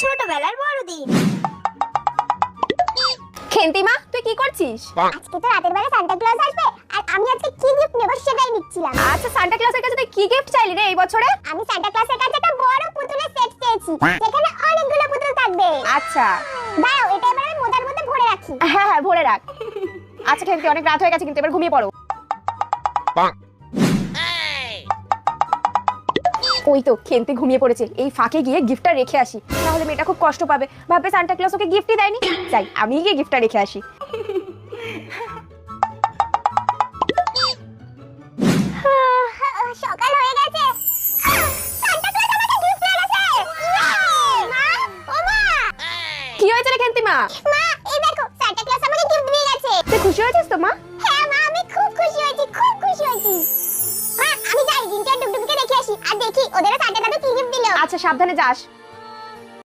ছোটবেলার বড়দিন। খেন্তিমা তুই কি করছিস? আজকে তো রাতের বেলা সান্টা ক্লজ আসবে আর আমি আজকে কি গিফট নেব সেটাই নিচ্ছিলাম। আচ্ছা সান্টা ক্লজের কাছে তুই কি গিফট চাইলি রে এই বছরে? আমি সান্টা ক্লজের কাছে একটা বড় পুতুলের সেট চেয়েছি যেখানে অনেকগুলো পুতুল থাকবে। আচ্ছা দাও এটা এবার আমি মোদার মধ্যে ভরে রাখি। হ্যাঁ হ্যাঁ ভরে রাখ। আচ্ছা খেন্তি অনেক রাত হয়ে গেছে কিন্তু এবার ঘুমিয়ে পড়ো। ওই তো খেন্তি ঘুমিয়ে পড়েছে, এই ফাঁকে গিয়ে গিফটটা রেখে আসি, তাহলে মেয়েটা খুব কষ্ট পাবে, ভাববে সান্টা ক্লজ ওকে গিফটই দেয়নি। যাই আমি গিয়ে গিফটটা রেখে আসি। সকাল হয়ে গেছে। সান্টা ক্লজ আমাকে গিফট এনেছে। মা, ও মা। কি হয়েছে রে খেন্তিমা? মা, এই দেখো সান্টা ক্লজ আমাকে গিফট দিয়ে গেছে। তুই খুশি হয়েছিস তো মা? হ্যাঁ মা, আমি খুব খুশি হয়েছি, খুব খুশি হয়েছি। মা, আমি যাই জিনকে ডুগডুগিকে দেখে আসি আর দেখি ওদের সান্টা দাদু কি গিফট দিল। আচ্ছা সাবধানে যাস।